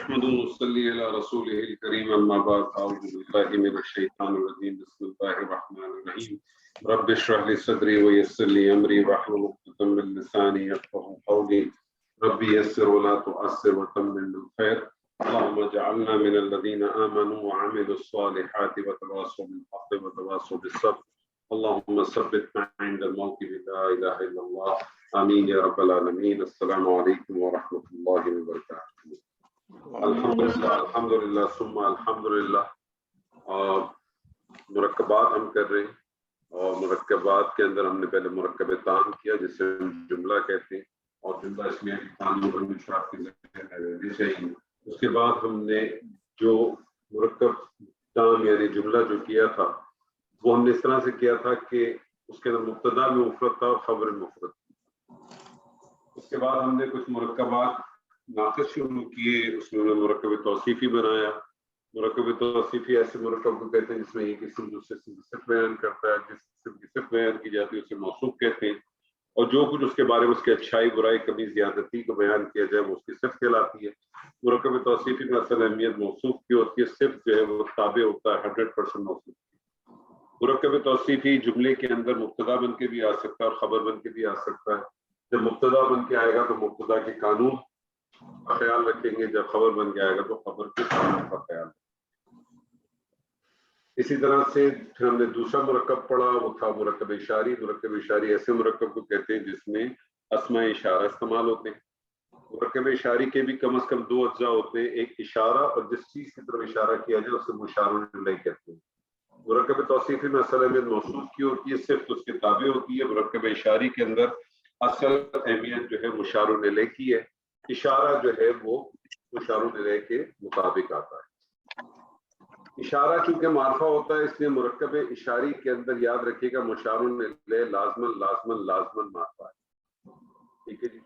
نحمده ونصلي على رسوله الكريم أما بعد أعوذ بالله من الشيطان الرجيم بسم الله الرحمن الرحيم رب اشرح لي صدري ويسر لي أمري واحلل عقدة من لساني يفقهوا قولي ربي يسر ولا تعسر وتمم بالخير اللهم اجعلنا من الذين آمنوا وعملوا الصالحات وتواصوا بالحق وتواصوا بالصبر اللهم ثبتنا عند الموت بلا إله إلا الله آمين يا رب العالمين. السلام عليكم ورحمة الله وبركاته. الحمدللہ ثم الحمدللہ. مرکبات ہم کر رہے ہیں اور مرکبات کے اندر ہم نے پہلے مرکب تام کیا جسے ہم جملہ کہتے ہیں اور جملہ اس میں اس کے بعد ہم نے جو مرکب تام یعنی جملہ جو کیا تھا وہ ہم نے اس طرح سے کیا تھا کہ اس کے اندر مبتدا میں مفرد تھا اور خبر مفرد. اس کے بعد ہم نے کچھ مرکبات ناقص شروع کیے، اس میں مرکب توصیفی بنایا. مرکب توصیفی ایسے مرکب کو کہتے ہیں جس میں ایک اسم دوسرے اسم کی صفت بیان کرتا ہے، جس اسم کی صفت بیان کی جاتی ہے اسے موصوف کہتے ہیں، اور جو کچھ اس کے بارے میں اس کی اچھائی برائی کمی زیادتی کو بیان کیا جائے وہ اس کی صفت کہلاتی ہے. مرکب توصیفی میں اصل اہمیت موصوف کی ہوتی ہے، صفت جو ہے وہ تابع ہوتا ہے 100% موصوف. مرکب توصیفی جملے کے اندر مبتدا بن کے بھی آ سکتا ہے اور خبر بن کے بھی آ سکتا ہے. جب مبتدا بن کے آئے گا تو مبتدا کے قانون کا خیال رکھیں گے، جب خبر بن کے آئے گا تو خبر کے قانون کا خیال. اسی طرح سے پھر ہم نے دوسرا مرکب پڑھا، وہ تھا مرکب اشاری. مرکب اشاری ایسے مرکب کو کہتے ہیں جس میں اسماء اشارہ استعمال ہوتے ہیں. مرکب اشاری کے بھی کم از کم دو اجزاء ہوتے ہیں، ایک اشارہ اور جس چیز کی طرف اشارہ کیا جائے اسے مشار الیہ کہتے ہیں. مرکب توصیفی میں اصل اہمیت موصوف کی ہوتی ہے، صرف اس کے تابع ہوتی ہے. مرکب اشاری کے اندر اصل اہمیت جو ہے مشار الیہ کی ہے، اشارہ جو ہے وہ مشار الیہ کے مطابق آتا ہے. اشارہ چونکہ معرفہ ہوتا ہے اس لیے مرکب اشاری کے اندر یاد رکھیے گا مشار الیہ لازمن لازمن لازمن معرفہ ہے. ٹھیک ہے جی.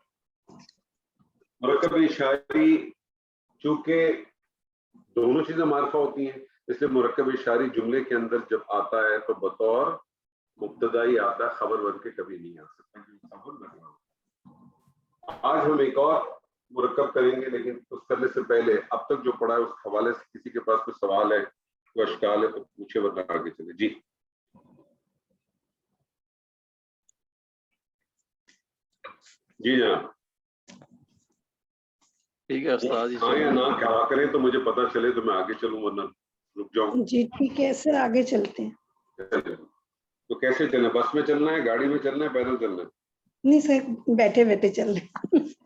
مرکب اشاری چونکہ دونوں چیزیں معرفہ ہوتی ہیں اس لیے مرکب اشاری جملے کے اندر جب آتا ہے تو بطور مبتدا ہی آتا ہے، خبر بن کے کبھی نہیں آ سکتا. آج ہم ایک اور مرکب کریں گے، لیکن اس کرنے سے پہلے اب تک جو پڑھا ہے اس حوالے سے کسی کے پاس کوئی سوال ہے، کوئی اشکال ہے تو پوچھے ورنہ آگے چلے. جی جی جناب. ٹھیک ہے استاد جی. ہاں یا نہ کہا کریں تو مجھے پتا چلے تو میں آگے چلوں ورنہ رک جاؤں. جی ٹھیک ہے سر، آگے چلتے ہیں. تو کیسے چلنا؟ بس میں چلنا ہے، گاڑی میں چلنا ہے، پیدل چلنا ہے؟ نہیں سر، بیٹھے بیٹھے چل رہے ہیں.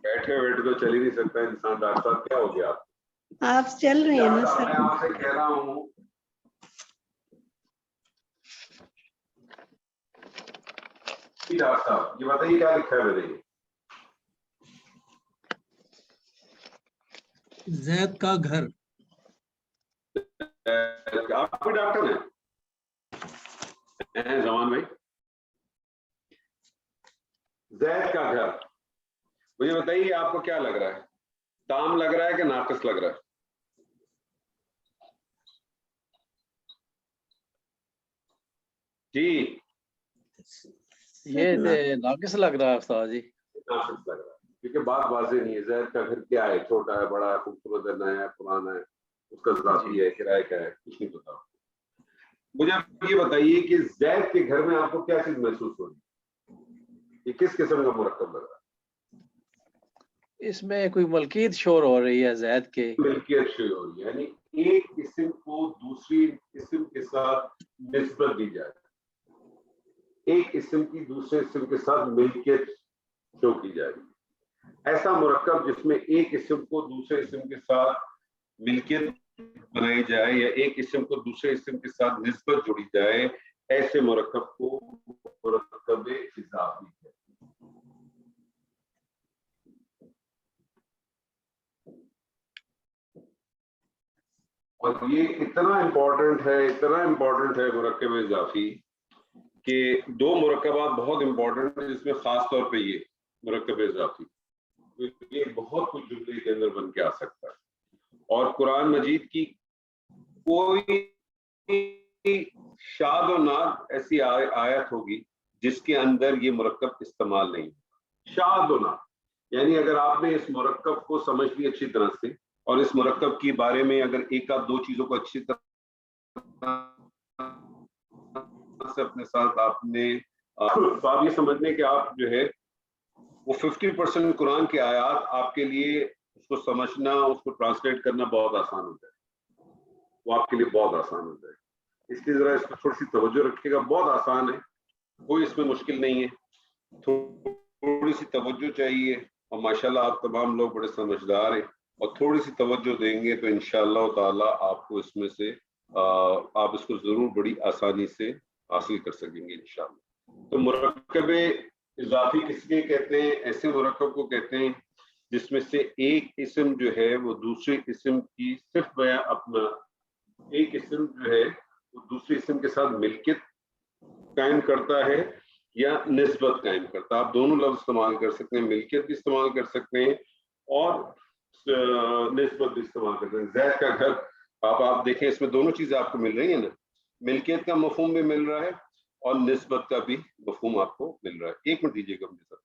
بیٹھے بیٹھے تو چل ہی نہیں سکتا انسان. ڈاکٹر صاحب کیا ہو گیا آپ چل رہے ہیں نا سر. میں آپ سے کہہ رہا ہوں ڈاکٹر صاحب یہ بتائیے کیا لکھا ہے میرے؟ زید کا گھر. آپ بھی ڈاکٹر ہیں زمان بھائی؟ زید کا گھر، مجھے بتائیے آپ کو کیا لگ رہا ہے؟ تام لگ رہا ہے کہ ناقص لگ رہا ہے؟ جی یہ ناقص لگ رہا ہے استاد جی. ناقص لگ رہا ہے کیونکہ بات واضح نہیں ہے. زید کا گھر کیا ہے؟ چھوٹا ہے، بڑا ہے، خوبصورت ہے، نیا ہے، پرانا ہے، اس کا ذاتی ہے، کرایہ کا ہے، کچھ نہیں پتا. مجھے آپ یہ بتائیے کہ زید کے گھر میں آپ کو کیا چیز محسوس ہو رہی ہے؟ یہ کس قسم کا مرکب لگ رہا ہے؟ اس میں کوئی ملکیت شور ہو رہی ہے زید کے. ملکیت شور ہو رہی ہے، یعنی ایک اسم کو دوسری اسم کے ساتھ نسبت دی جائے، ایک اسم کی دوسرے اسم کے ساتھ ملکیت شو کی جائے. ایسا مرکب جس میں ایک اسم کو دوسرے اسم کے ساتھ ملکیت بنائی جائے یا ایک اسم کو دوسرے اسم کے ساتھ نسبت جوڑی جائے، ایسے مرکب کو مرکب اضافی ہے. اور یہ اتنا امپورٹنٹ ہے مرکب اضافی کہ دو مرکبات بہت امپورٹنٹ ہیں جس میں خاص طور پہ یہ مرکب اضافی یہ بہت کچھ جملے کے اندر بن کے آ سکتا ہے. اور قرآن مجید کی کوئی شاد و ناد ایسی آیت ہوگی جس کے اندر یہ مرکب استعمال نہیں. شاد و ناد یعنی اگر آپ نے اس مرکب کو سمجھ لی اچھی طرح سے اور اس مرکب کے بارے میں اگر ایک آدھ دو چیزوں کو اچھی طرح سے اپنے ساتھ آپ نے تو آپ یہ سمجھنے کہ آپ جو ہے وہ 50% قرآن کے آیات آپ کے لیے اس کو سمجھنا، اس کو ٹرانسلیٹ کرنا بہت آسان ہو جائے، وہ آپ کے لیے بہت آسان ہو جائے. اس لیے ذرا اس پہ تھوڑی سی توجہ رکھیے گا. بہت آسان ہے، کوئی اس میں مشکل نہیں ہے، تھوڑی سی توجہ چاہیے. اور ماشاءاللہ آپ تمام لوگ بڑے سمجھدار ہیں اور تھوڑی سی توجہ دیں گے تو انشاءاللہ تعالی آپ کو اس میں سے آپ اس کو ضرور بڑی آسانی سے حاصل کر سکیں گے انشاءاللہ. تو مرکب اضافی کس لیے کہتے ہیں؟ ایسے مرکب کو کہتے ہیں جس میں سے ایک اسم جو ہے وہ دوسرے اسم کی صرف اپنا ایک اسم جو ہے وہ دوسرے اسم کے ساتھ ملکیت قائم کرتا ہے یا نسبت قائم کرتا ہے. آپ دونوں لفظ استعمال کر سکتے ہیں، ملکیت بھی استعمال کر سکتے ہیں اور نسبت بھی استعمال کر سکتے ہیں. زید کا گھر آپ دیکھیں اس میں دونوں چیزیں آپ کو مل رہی ہیں نا، ملکیت کا مفہوم بھی مل رہا ہے اور نسبت کا بھی مفہوم آپ کو مل رہا ہے. ایک منٹ دیجیے گا مجھے سر.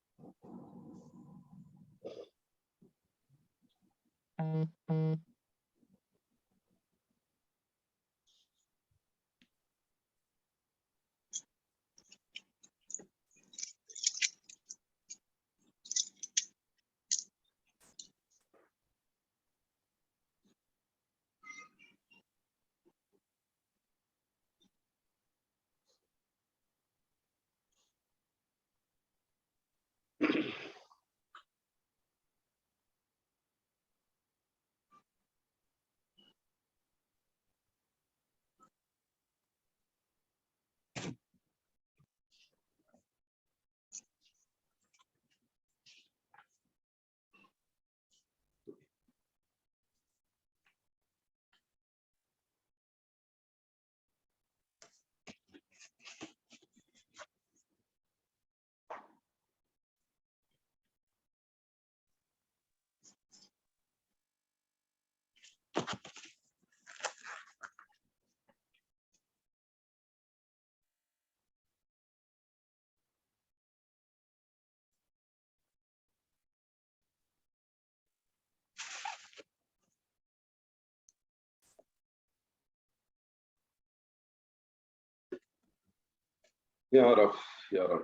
یا رب یا رب.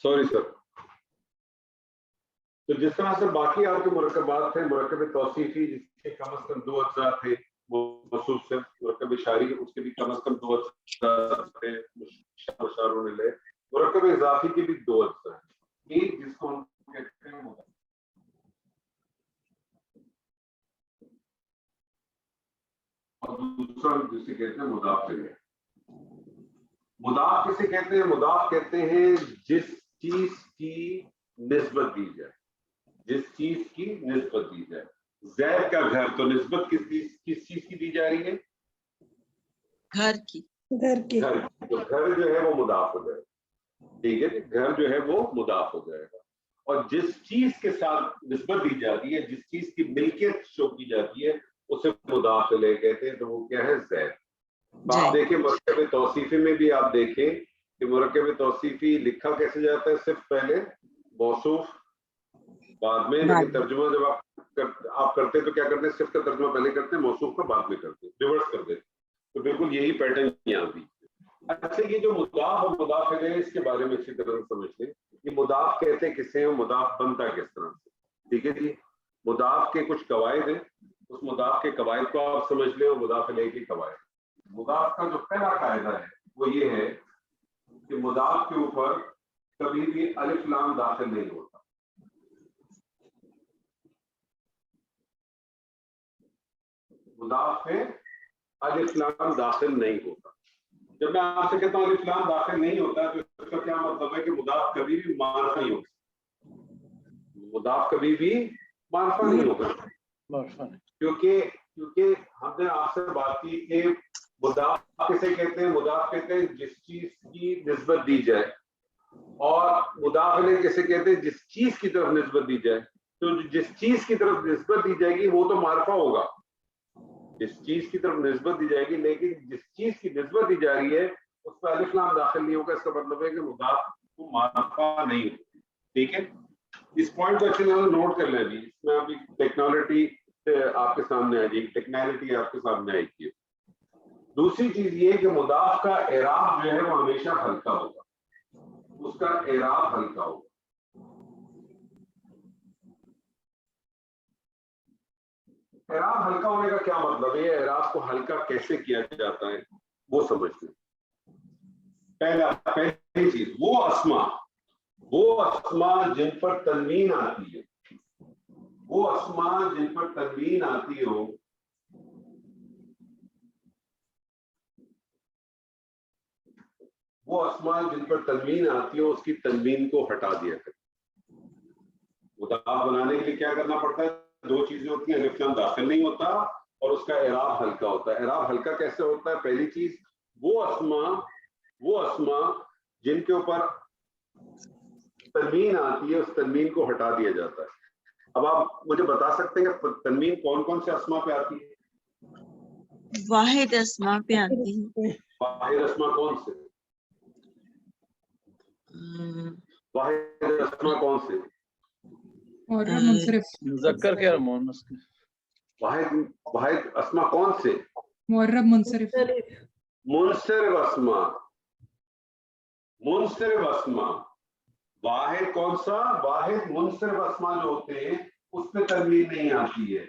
Sorry sir. تو جس طرح سے باقی آپ کے مرکبات تھے، مرکب توصیفی جس کے کم از کم 2 اجزاء تھے موصوف سے، مرکب اشاری اس کے بھی کم از کم 2 اجزاء تھے اشاروں نے لے. مرکب اضافی کے بھی 2 اجزاء ہیں، ایک جس کو ہم کہتے ہیں اور دوسرا جسے کہتے ہیں مضاف الیہ. مضاف کسے کہتے ہیں؟ مضاف کہتے ہیں جس چیز کی نسبت دی جائے، جس چیز کی نسبت دی جائے. زید کا گھر، تو نسبت کس چیز کی دی جا رہی ہے؟ گھر کی. گھر کی. تو گھر جو ہے وہ مضاف ہو جائے گا. ٹھیک ہے، گھر جو ہے وہ مضاف ہو جائے گا. اور جس چیز کے ساتھ نسبت دی جاتی ہے، جس چیز کی ملکیت شو کی جاتی ہے، اسے مضاف الیہ کہتے ہیں. تو وہ کیا ہے؟ زید. آپ دیکھیں مرکب توصیفی میں بھی آپ دیکھیں کہ مرکب توصیفی لکھا کیسے جاتا ہے؟ صرف پہلے موصوف بعد میں، لیکن ترجمہ جب آپ کرتے تو کیا کرتے ہیں؟ صرف کا ترجمہ پہلے کرتے ہیں، موصوف کا بعد میں کرتے ہیں، ریورس کر دیتے. تو بالکل یہی پیٹرن یہاں بھی. اچھا، یہ جو مضاف اور مضاف الیہ اس کے بارے میں اچھی طرح سمجھ لیں. یہ مضاف کہتے ہیں کسے ہیں، مضاف بنتا کس طرح سے. ٹھیک ہے جی. مضاف کے کچھ قواعد ہیں، اس مضاف کے قواعد کو آپ سمجھ لیں اور مضاف الیہ کی قواعد. مضاف کا جو پہلا قاعدہ ہے وہ یہ ہے کہ مضاف کے اوپر کبھی بھی الف لام داخل نہیں ہوتا. मुदाफ में अलिफ लाम दाखिल नहीं होता। जब मैं आपसे कहता हूँ अलिफ लाम दाखिल नहीं होता तो इसका क्या मतलब है कि मुदाफ कभी भी मार्फा नहीं होता, मुदाफ कभी भी मार्फा नहीं होगा, मरफन। क्योंकि हमने आपसे बात की कि मुदाफ किसे कहते हैं, मुदाफ कहते हैं जिस चीज की निस्बत दी जाए, और मुदाफ इलैह किसे कहते हैं जिस चीज की तरफ निस्बत दी जाए। तो जिस चीज की तरफ निस्बत दी जाएगी वो तो मार्फा होगा, जिस चीज की तरफ निस्बत दी जाएगी, लेकिन जिस चीज की निस्बत दी जा रही है उस पर अलिफ लाम दाखिल नहीं होगा। इसका मतलब है कि मुदाफ को मार्फा नहीं होगा। ठीक है, इस पॉइंट को अच्छे से नोट कर लें। अभी इसमें अभी टेक्नोलॉजी आपके सामने आ जाएगी, टेक्नोलॉजी आपके सामने आएगी। दूसरी चीज ये कि मुदाफ का एराब जो है वो हमेशा हल्का होगा, उसका एराब हल्का होगा। एराब हल्का होने का क्या मतलब है, एराब को हल्का कैसे किया जाता है वो समझते हैं। पहली चीज वो अस्मा जिन पर तनवीन आती है, वो अस्मा जिन पर तनवीन आती हो, वो अस्मा जिन पर तनवीन आती हो उसकी तनवीन को हटा दिया करें। मुदाफ बनाने के लिए क्या करना पड़ता है, दो चीजें होती हैं, अलिफ लाम दाखिल नहीं होता और उसका एराब हल्का होता है। एराब हल्का कैसे होता है, पहली चीज वो अस्मा जिनके ऊपर तनवीन आती है उस तनवीन को हटा दिया जाता है। अब आप मुझे बता सकते हैं कि तनवीन कौन कौन से अस्मा पे आती है? वाहिद अस्मा पे आती है। वाहिद अस्मा कौन से? वाहिद अस्मा कौन से? मुनसरिफ। मुज़क्कर के और मुअन्नस के। वाहिद अस्मा कौन से? मुअर्रब मुनसरिफ। मुनसरिफ अस्मा, मुनसरिफ अस्मा। वाहिद कौन सा? वाहिद मुनसरिफ अस्मा जो होते हैं उस पे तनवीन नहीं आती है।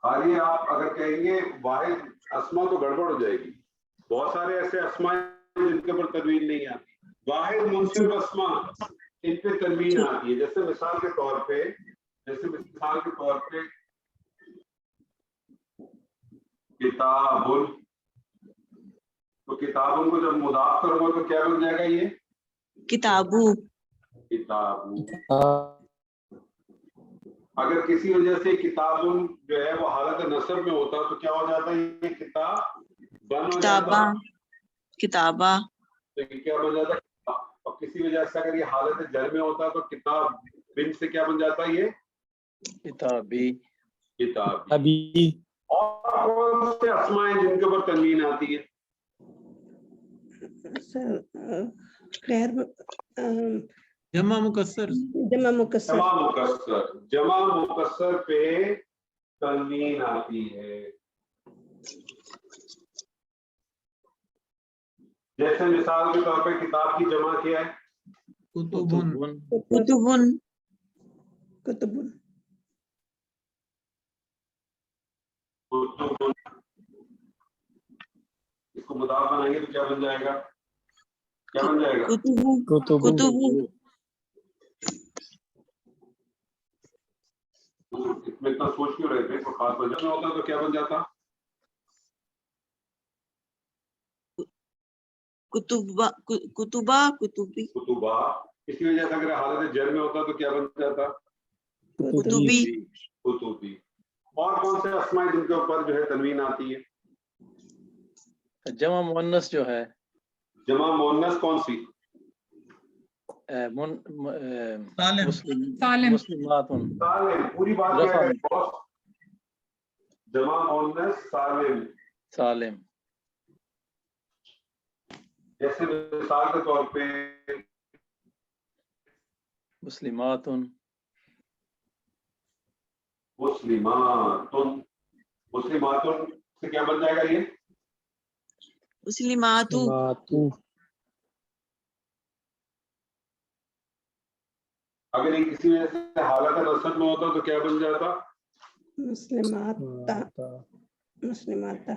खाली आप अगर कहेंगे वाहिद अस्मा तो गड़बड़ हो जाएगी। बहुत सारे ऐसे अस्मा हैं जिनके ऊपर तनवीन नहीं आती। वाहिद मुनसरिफ अस्मा इन पे तनवीन आती है। जैसे मिसाल के तौर पे किताबुन, तो किताबुन को जब मुदाफ करोगे तो क्या बन जाएगा, ये किताबू। अगर किसी वजह से किताबुन जो है वो हालत नसब में होता तो क्या हो जाता है, ये किताबन हो जाता। किताबा। तो ये क्या बन जाता, और किसी वजह से अगर ये हालत जर में होता तो किताब बिन से क्या बन जाता, ये किताबी। और कौन से अस्मा हैं जिनके ऊपर तनवीन आती है? जमा मुकस्सर। जमा मुकस्सर पे तनवीन आती है। जैसे मिसाल के तौर पे किताब की जमा क्या है? कुतुबुन। इसको मुदाफ बनाएंगे तो क्या बन जाएगा, कुतुबू। इसमें इतना सोच क्यों रहे थे, कोई खास वजह में होता तो क्या बन जाता? कुतुबा। कुतुबी। कुतुबा। इसी वजह से अगर हालत जर में होता तो क्या बन जाता? कुतुबी। और कौन से अस्मा जिनके ऊपर जो है तनवीन आती है? जमा मुअन्नस जो है, जमा मुअन्नस कौन सी? मुस्लिमातुन। सालिम। पूरी बात क्या है बॉस? जमा मुअन्नस सालिम। जैसे मिसाल के तौर पे मुस्लिमातुन से क्या बन जाएगा, ये मुस्लिमातु। अगर ये किसी वजह से हालत नसब में होता तो क्या बन जाता? मुस्लिमाता।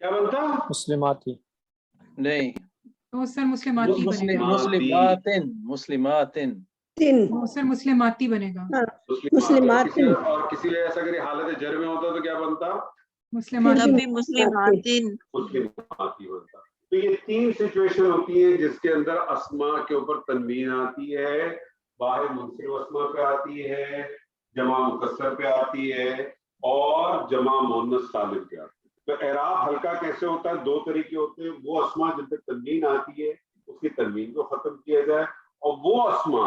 क्या बनता? नहीं, तो सर मुस्लिमाती बनेगा। मुस्लिमातिन मुस्लिमातिन तीन वो सर मुस्लिमाती बनेगा। हाँ मुस्लिमात मुस्लिमातिन और किसी वजह से अगर ये हालत जर में होता तो क्या बनता? मुस्लिमाती। तब भी मुस्लिमातिन मुस्लिमाती बनता। तो ये तीन सिचुएशन होती है जिसके अंदर अस्मा के ऊपर तनवीन आती है, बाहर मुनसरिफ अस्मा पे आती है, जमा मुकस्सर पे आती है और जमा मुअन्नस सालिम पे आती है। तो एराब हल्का कैसे होता है? दो तरीके होते हैं। वो अस्मा जिन पे तनवीन आती है उसकी तनवीन को खत्म किया जाए, और वो अस्मा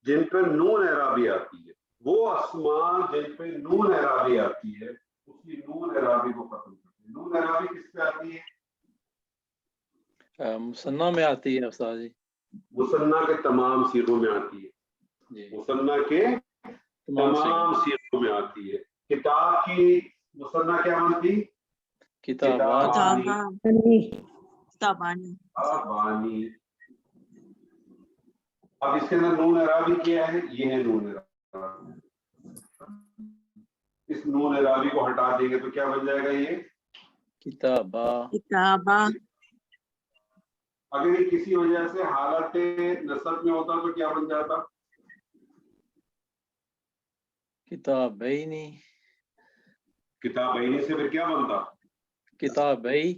जिन पे नून एराबी आती है, वो अस्मा जिन पे नून एराबी आती है उसकी नून एराबी को खत्म करते हैं। नून एराबी किस पे आती है? मुसन्ना में आती है उस्ताद जी। मुसन्ना के तमाम सीगों में आती है। जी मुसन्ना के तमाम सीगों में आती है। किताब की मुसन्ना क्या बनती? किताबान किताबानी किताबानी किताबानी। अब इसके अंदर नून एराबी क्या है? ये है नून एराबी। इस नून एराबी को हटा देंगे तो क्या बन जाएगा? ये किताबा। किताबा अगर ये किसी वजह से हालत नसब में होता तो क्या बन जाता? किताबैनी। किताबैनी से फिर क्या बनता? किताबई।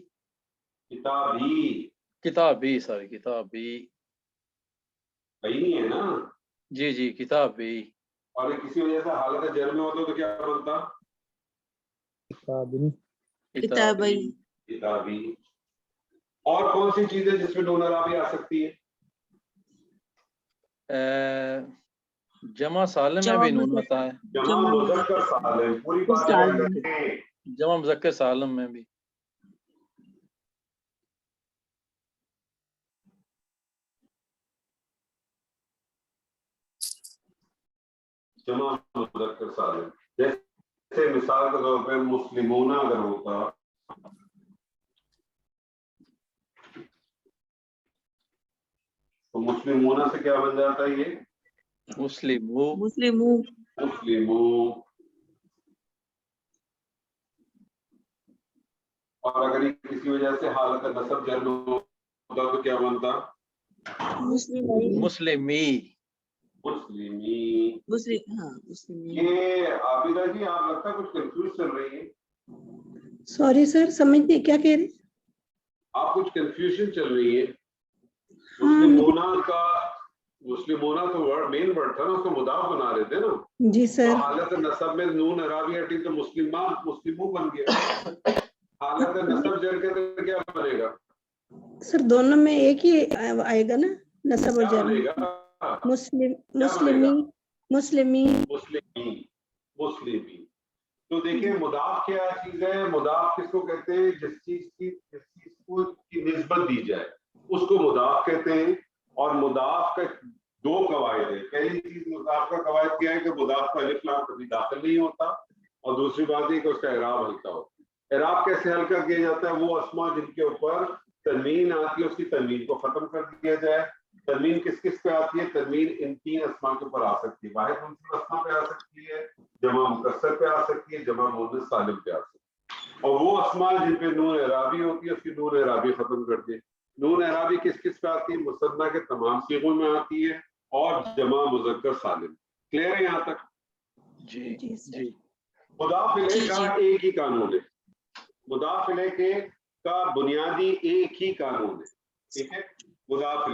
किताबी। किताबी सॉरी किताबी। बैनी है ना? जी जी किताबी। और ये किसी वजह से हालत जर में होता तो क्या बनता? किताबई किताबी। और कौन सी चीजें जिसमें नून एराबी आ सकती है? जमा सालिम में भी नून होता है। जमा मुज़क्कर सालिम। पूरी बात याद रखें। जमा मुज़क्कर सालिम में भी। जमा मुज़क्कर सालिम, जैसे मिसाल के तौर पे मुस्लिमूना अगर होता तो मुस्लिमूना से क्या बन जाता है? ये मुस्लिमू। मुस्लिमू मुस्लिमू। और अगर ये किसी वजह से हालत नसब जर में होता तो क्या बनता? मुस्लिमी मुस्लिमी। मुस्लिमी। मुस्लिमी। ये आबिदा जी आप लगता है कुछ कंफ्यूज चल रही है। सॉरी सर समझ नहीं क्या कह रहे? आप कुछ कंफ्यूजन चल रही है। हाँ मुस्लिमोना तो वर्ड मेन वर्ड था ना, उसको मुदाफ बना रहे थे ना। जी तो सर। हालत नसब में नून एराबी हटी तो मुस्लिमू बन गया। हालत नसब जर के तो क्या बनेगा? सर दोनों में एक ही आएगा ना, नसब और क्या जर। बनेगा? मुस्लिमी मुस्लिमी मुस्लिमी। तो देखिए मुदाफ क्या चीज है? मुदाफ किसको कहते हैं? जिस चीज को की निस्बत दी जाए उसको मुदाफ कहते हैं। और मुदाफ का दो कवायद है। पहली चीज मुदाफ का कवायद क्या है कि मुदाफ का अलिफ लाम कभी दाखिल नहीं होता, और दूसरी बात है कि उसका एराब हल्का होता है। एराब कैसे हल्का किया जाता है? वो अस्मा जिनके ऊपर तनवीन आती है उसकी तनवीन को खत्म कर दिया जाए। तनवीन किस किस पे आती है? तनवीन इन तीन अस्मा के ऊपर आ सकती है। वाहिद मुनसरिफ अस्मा पे आ सकती है, जमा मुकस्सर पे आ सकती है, जमा मुअन्नस सालिम पे आ सकती है। और वो अस्मा जिन पे नून एराबी होती है उसकी नून एराबी खत्म कर दे। नून एराबी किस किस पे आती है? मुसन्ना के तमाम सीगों में आती है और जमा मुज़क्कर सालिम। क्लियर है यहाँ तक? जी जी। मुदाफ इलैह का एक ही कानून है। मुदाफ इलैह का बुनियादी एक ही कानून है। ठीक है? मुदाफ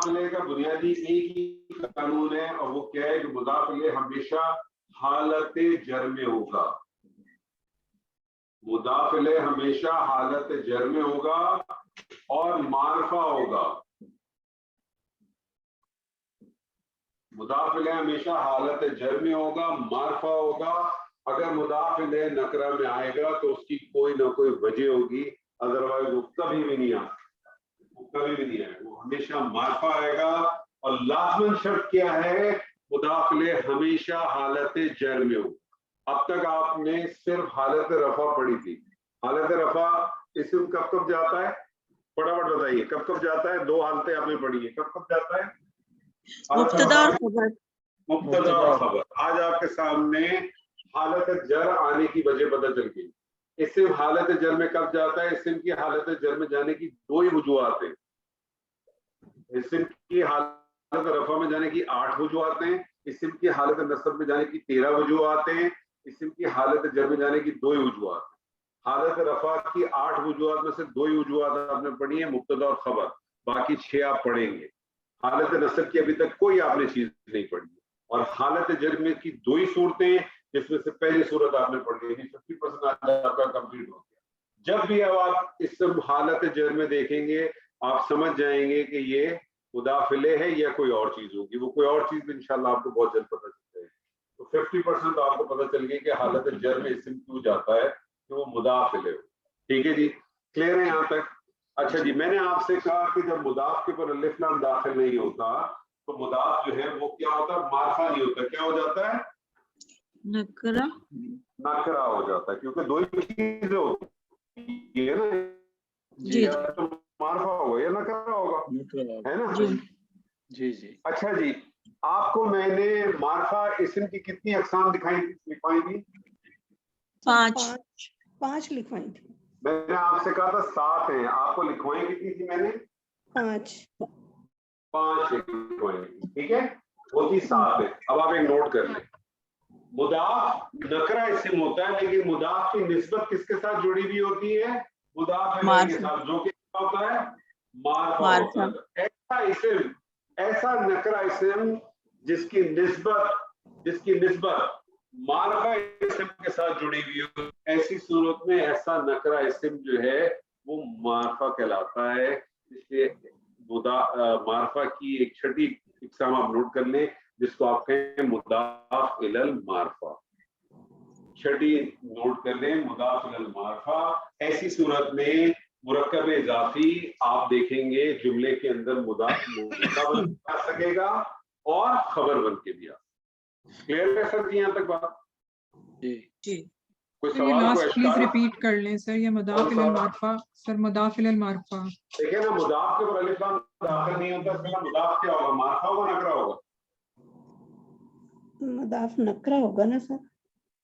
इलैह का बुनियादी एक ही कानून है, और वो क्या है कि मुदाफ इलैह हमेशा हालत जर में होगा। मुदाफ इलैह हमेशा हालत जर में होगा और मारफा होगा। मुदाफ इलैह हमेशा हालत जर में होगा, मारफा होगा। अगर मुदाफ इलैह नकरा में आएगा तो उसकी कोई ना कोई वजह होगी, अदरवाइज वो कभी भी नहीं आएगा। वो हमेशा मारफा आएगा। और लाज़िमन शर्त क्या है? मुदाफ इलैह हमेशा हालत जर में हो। अब तक आपने सिर्फ हालत रफा पढ़ी थी। हालत रफा इसम कब कब जाता है? फटाफट बताइए, कब कब जाता है? दो हालतें आपने पढ़ी है, कब कब जाता है? मुब्तदा और खबर। मुब्तदा और खबर। आज आपके सामने हालत जर आने की वजह पता चल गई। اسم حالت جر میں کب جاتا ہے؟ اسم کی حالت جر میں جانے کی دو ہی وجوہات ہیں. اسم کی حالت رفع میں جانے کی 8 وجوہات ہیں. اسم کی حالت نصب میں جانے کی 13 وجوہات ہیں. اسم کی حالت جر میں جانے کی 2 ہی وجوہات ہیں. حالت رفع کی 8 وجوہات میں سے 2 ہی وجوہات آپ نے پڑھی ہیں، مبتدا اور خبر، باقی 6 آپ پڑھیں گے. حالت نصب کی ابھی تک کوئی آپ نے چیز نہیں پڑھی. اور حالت جر میں کی 2 ہی صورتیں ہیں، جس میں سے پہلی صورت آپ نے پڑھ لی، 50% آپ کا کمپلیٹ ہو گیا. جب بھی اب آپ اس حالت جر میں دیکھیں گے آپ سمجھ جائیں گے کہ یہ مضاف الیہ ہے یا کوئی اور چیز ہوگی. وہ کوئی اور چیز انشاءاللہ آپ کو بہت جلد پتہ چل جائے گی. تو 50% آپ کو پتہ چل گئی کہ حالت جر میں اسم کیوں جاتا ہے کہ وہ مضاف الیہ. ٹھیک ہے جی، کلیئر ہے یہاں تک؟ اچھا جی، میں نے آپ سے کہا کہ جب مضاف کے اوپر الف لام داخل نہیں ہوتا تو مضاف جو ہے وہ کیا ہوتا ہے؟ معرفہ نہیں ہوتا. کیا ہو جاتا ہے؟ نکرہ. نکرہ ہو جاتا ہے، کیونکہ دو ہی چیزیں ہوتی ہیں نا، جی یا تو معرفہ ہوگا یا نکرہ ہوگا، ہے نا؟ جی جی جی. اچھا جی، آپ کو میں نے معرفہ اسم کی کتنی اقسام لکھوائی تھی؟ 5 لکھوائی تھی. میں نے آپ سے کہا تھا 7 ہیں، آپ کو لکھوائی کتنی تھی میں نے؟ 5. 5 لکھوائی تھی. ٹھیک ہے، ہوتی 7 ہے. اب آپ ایک نوٹ کر لیں، مضاف نکرہ اسم ہوتا ہے لیکن مضاف کی نسبت کس کے ساتھ جڑی ہوئی ہوتی ہے؟ مضاف الیہ کے ساتھ، جو کہ کیا ہوتا ہے؟ معرفہ ہوتا ہے. ایسا اسم، ایسا نکرہ اسم جس کی نسبت معرفہ اسم کے ساتھ جڑی ہوئی ہو، ایسی صورت میں ایسا نکرہ اسم جو ہے وہ معرفہ کہلاتا ہے. اس لیے معرفہ کی ایک چھٹی اقسام آپ نوٹ کر لیں جس کو آپ کہیں مضاف الی المعرفہ. چھٹی نوٹ کر لیں، مضاف الی المعرفہ. ایسی صورت میں مرکب اضافی آپ دیکھیں گے جملے کے اندر مضاف بن آ سکے گا اور خبر بن کے بھی آ. کلیئر ہے سر یہاں تک بات؟ جی جی. کوئی یہ سوال کوئی لاسٹ پلیز اشکال؟ ریپیٹ کر لیں سر. یہ مضاف الی المعرفہ سر، مضاف الی المعرفہ. دیکھیں نا، مضاف کے اوپر الف لام داخل نہیں ہوتا، اس کا مضاف کیا ہوگا؟ معرفہ ہوگا نکرہ ہوگا؟ مضاف نکرہ ہوگا نا سر.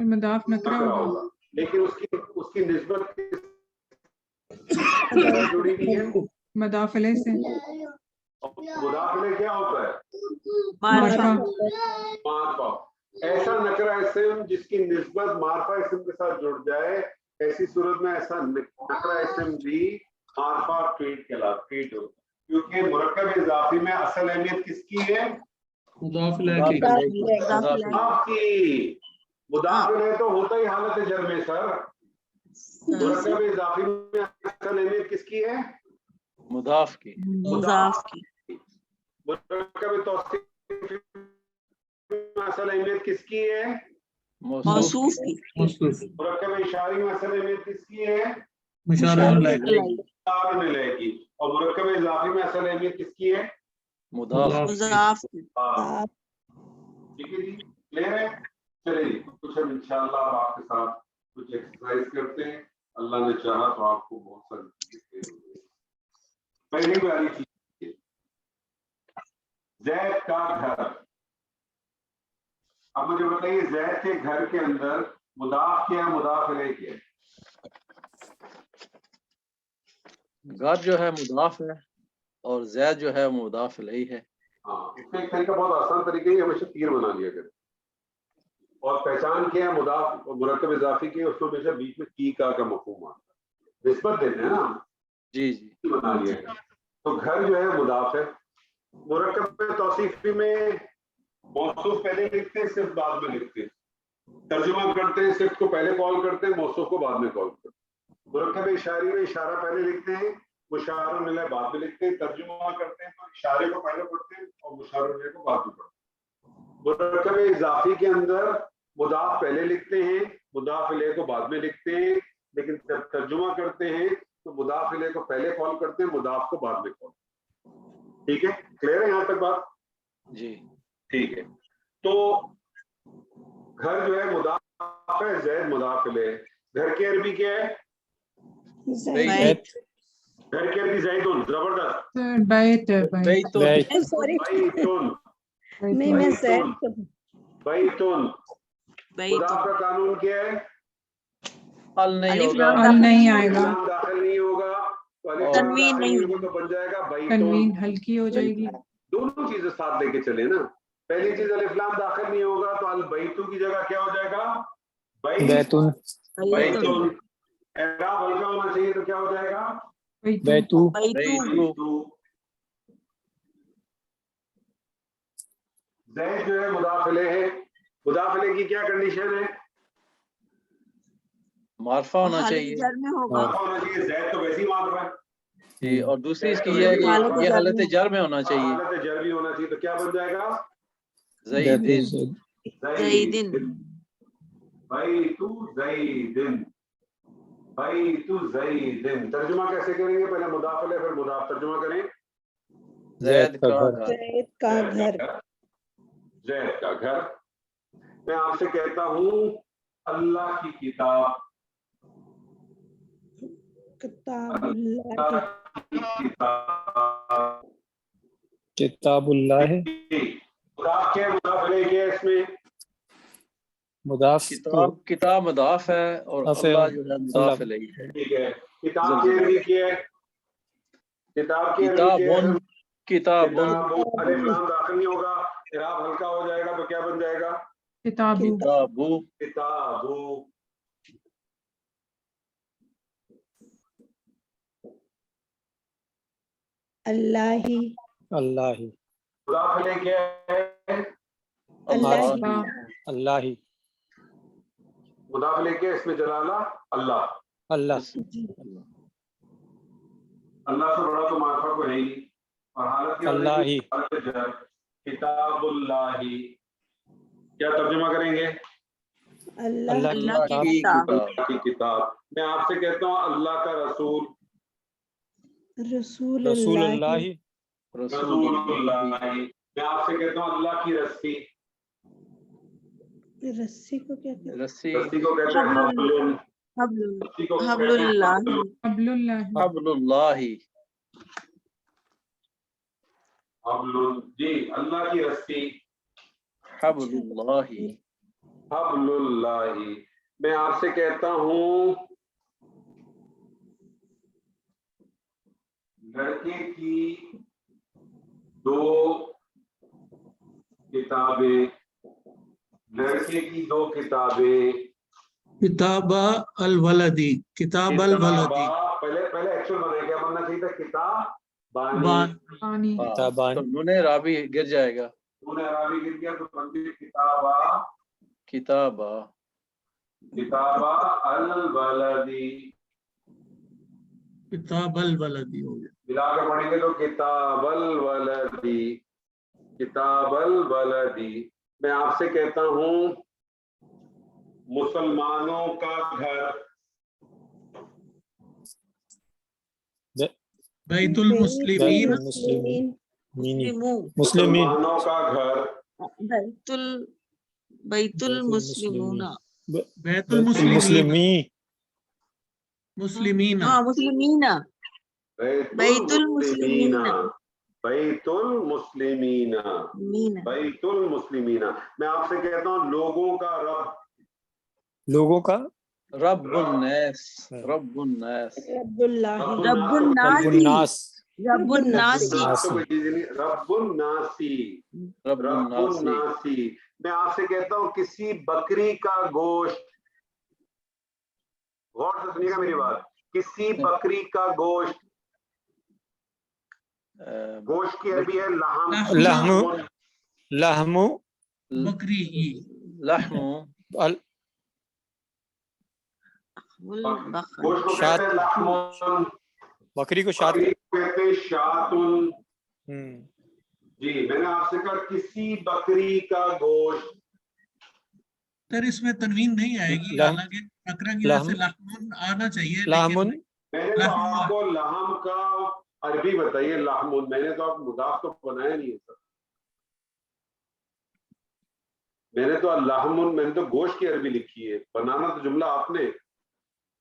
مضاف نکرہ نکرہ ہوگا. ہوگا، لیکن اس کی نسبت کس سے جڑی ہوئی ہے؟ مضاف الیہ سے. مضاف الیہ کیا ہوتا ہے؟ معرفہ. معرفہ. ایسا نکرہ اسم جس کی نسبت معرفہ اسم کے ساتھ جڑ جائے، ایسی صورت میں ایسا نکرہ اسم بھی معرفہ ٹریٹ ہو. کیونکہ مرکب اضافی میں اصل اہمیت کس کی ہے؟ مضاف مضاف کی. مضاف الیہ تو ہوتا ہی حالت جر میں سر. مرکب اضافی میں اصل اہمیت کس کی ہے؟ مضاف کی. مضاف کی. مرکب توصیف میں اصل اہمیت کس کی ہے؟ موصوف کی. مرکب اشاری میں اصل اہمیت کس کی ہے؟ مشار الیہ کی. اور مرکب اضافی میں اصل اہمیت کس کی ہے؟ مضاف کی. ٹھیک ہے جی، کلیئر ہے؟ چلے جی، کچھ ہم انشاءاللہ آپ کے ساتھ کچھ ایکسرسائز کرتے ہیں. اللہ نے چاہا تو آپ کو بہت ساری پہلی والی چیز، زید کا گھر. اب مجھے بتائیے زید کے گھر کے اندر مضاف کیا ہے، مضاف الیہ کیا ہے؟ گھر جو ہے مضاف ہے اور زید جو ہے مضاف الیہ ہے. ہاں، اس کا ایک طریقہ بہت آسان طریقہ ہے، ہمیشہ تیر بنا لیا کرے اور پہچان کیا ہے مضاف مرکب اضافی کی، اس کو ہمیشہ بیچ میں کی کا مفہوم آتا ہے، نسبت دیتے ہیں نا، جی جی. بنا لیا کرے. تو گھر جو ہے مضاف ہے. مرکب توصیفی میں موصوف پہلے لکھتے ہیں، صرف بعد میں لکھتے ہیں. ترجمہ کرتے ہیں، صرف کو پہلے کال کرتے ہیں، موصوف کو بعد میں کال کرتے ہیں. مرکب اشاری میں اشارہ پہلے لکھتے ہیں، مشار الیہ بعد میں لکھتے ہیں. ترجمہ کرتے ہیں تو اشارے کو پہلے پڑھتے ہیں اور مشار الیہ کو بعد میں پڑھتے ہیں. مرکب اضافی کے اندر مضاف پہلے لکھتے ہیں، مضاف الیہ کو بعد میں لکھتے ہیں، لیکن جب ترجمہ کرتے ہیں تو مضاف الیہ کو پہلے کال کرتے ہیں، مضاف کو بعد میں کال. ٹھیک ہے، کلیئر ہے یہاں تک بات؟ جی ٹھیک ہے. تو گھر جو ہے مضاف ہے، زید مضاف الیہ. گھر کی عربی کیا ہے؟ بیت. گھر کی عربی زیدن. زبردست. سر بیت ہے، بیت. سوری بیتن. نہیں، میں زید بیتن. بیت. مضاف کا قانون کیا ہے؟ अल नहीं अलिफ होगा, लाम अल नहीं अलिफ आएगा, लाम दाखिल नहीं होगा, तो अलिफ लाम तनवीन दाखिल नहीं नहीं होगा तो बन जाएगा तनवीन बैतुन। हल्की हो जाएगी। दोनों चीजें साथ लेके चले ना। पहली चीज अलिफ लाम दाखिल नहीं होगा तो अल बैतु की जगह क्या हो जाएगा? बैतुन बैतुन। एराब हल्का होना चाहिए तो क्या हो जाएगा? बैतु बैतु। ज़ैद जो है मुदाफिले है, मुदाफिले की क्या कंडीशन है? मार्फा होना हालत चाहिए जर में होगा। मार्फा होना चाहिए। ज़ैद तो वैसे ही मार्फा है। जी, और दूसरी इसकी ज़ैद ये है तो कि वैसे ही ये मार्फा है। हालत जर में होना चाहिए, हालत जर भी होना चाहिए, तो क्या बन जाएगा? ज़ैदिन। ज़ैदिन। बैतु ज़ैदिन, बैतु ज़ैदिन। तर्जुमा कैसे करेंगे? पहले मुदाफिले फिर मुदाफ। तर्जुमा करें। ज़ैद का घर, ज़ैद का घर, ज़ैद का घर। मैं आपसे कहता हूँ अल्लाह की किताब, किताबुल्लाह, अल्लाह की किताब। किताबुल्लाह है, मुदाफ क्या है? मुदाफिले क्या है इसमें? मुदाफ किताब, किताब मुदाफ है और मुदाफ है, अल्लाह जो है मुदाफ अल्लाह। इलैहि है। ठीक है। किताब की अरबी क्या है? किताब की अरबी क्या किताबुन, है? किताबुन, किताब। अलिफ लाम दाखिल नहीं होगा, इराब हल्का हो जाएगा, तो क्या बन जाएगा? किताबु किताबु। किताबु। अल्लाही, अल्लाह ही, मुदाफिले क्या है? अल्लाही, अल्लाह ही, मुदाफिले क्या है? इसमें जलाला अल्लाह। अल्लाह, अल्लाह से बड़ा तो मार्फा को है ही नहीं। और हालत क्या अल्लाह ही, किताबुल्लाही। क्या तर्जुमा करेंगे? अल्लाह अल्लाह की अल्लाह की किताब, किताब। अल्लाह की किताब। मैं आपसे कहता हूँ अल्लाह का रसूल, रसूलुल्लाह, रसूलुल्लाह ही, रसूलुल्लाही। मैं आपसे कहता हूँ अल्लाह की रस्सी, रस्सी को क्या कहते रस्सी, रस्सी को कहते हैं हब्लुन। हब्लुल, रस्सी को कहते हैं हब्लुल्लाह। हब्लुन। अब्दुल्लाह हब्लुल्लाही। हब्लुन जी, अल्लाह की रस्सी, हब्लुल्लाही। हब्लुल्लाही। मैं आपसे कहता हूँ लड़के की दो किताबें, लड़के की दो किताबें। किताबा अल वलदी, किताब अल वलदी, पहले पहले एक्चुअल बनाया, क्या बनना चाहिए था? किताब बानी। पानी हाँ, किताबान, तो नूने राबी गिर जाएगा, तूने अराबी गिर गया तो बन गई किताबा, किताबा। किताबा अल वलदी। किताब अल वलदी हो गया। मिला के पढ़ेंगे तो किताबल वलदी, किताबल वलदी। मैं आपसे कहता हूँ मुसलमानों का घर, बैतुल मुस्लिमीन, मुस्लिमीन, मुस्लिमीन, मुसलमानों का घर, बैतुल, बैतुल मुस्लिमूना। बैतुल मुस्लिमीन, मुस्लिमी, मुस्लिमीना, हाँ मुस्लिमीना, बैतुल मुस्लिमीना, बैतुल मुस्लिमीना, मीना। बैतुल मुस्लिमीना। मैं आपसे कहता हूँ लोगों का रब, लोगों का रब्बुन्नास, रब्बुन्नास। रब्बुल्लाही, रब्बुन्नासी, रब्बुन्नास, रब्बुन्नासी। नास तो कोई चीज नहीं, रब्बुन्नासी, रब्बुन्नासी। रब्बुन्नासी। मैं आपसे कहता हूँ किसी बकरी का गोश्त, गौर से सुनिएगा मेरी बात, किसी बकरी का गोश्त, गोश्त की अरबी है लहम, लहमु, लहमु, बकरी ही, लहमु, बकरी। गोश्त को कहते हैं लहमुन, बकरी को शात, बकरी को कहते हैं शातुन। हम्म, जी, मैंने आपसे कहा किसी बकरी का गोश्त। सर इसमें तनवीन नहीं आएगी, लहम- हालांकि बकरा की वजह से लहम- लहमुन आना चाहिए, लहमुन, लेकिन मैंने तो लहम- आपको लहम का अरबी बताइए लहमुन, मैंने तो आप मुदाफ तो बनाया नहीं है सर। मैंने तो लहमुन, मैंने तो गोश्त की अरबी लिखी है, बनाना तो जुमला आपने।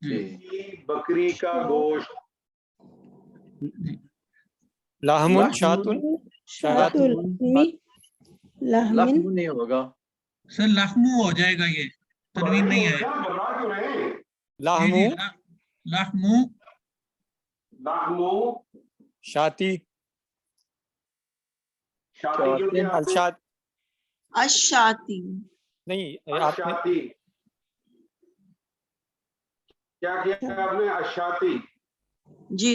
जी, किसी बकरी का गोश्त, लहमुन, शातुन, शातुल लहमी, लहमिन, लहमु नहीं होगा। सर लहमू हो जाएगा, ये तनवीन नहीं आएगा। बना क्यों रहे? लाहमु लहमु लाहमो शाती शाती क्यों किया आपने? अलशात अशाती नहीं आपने अशाती क्या किया आपने? अशाती। जी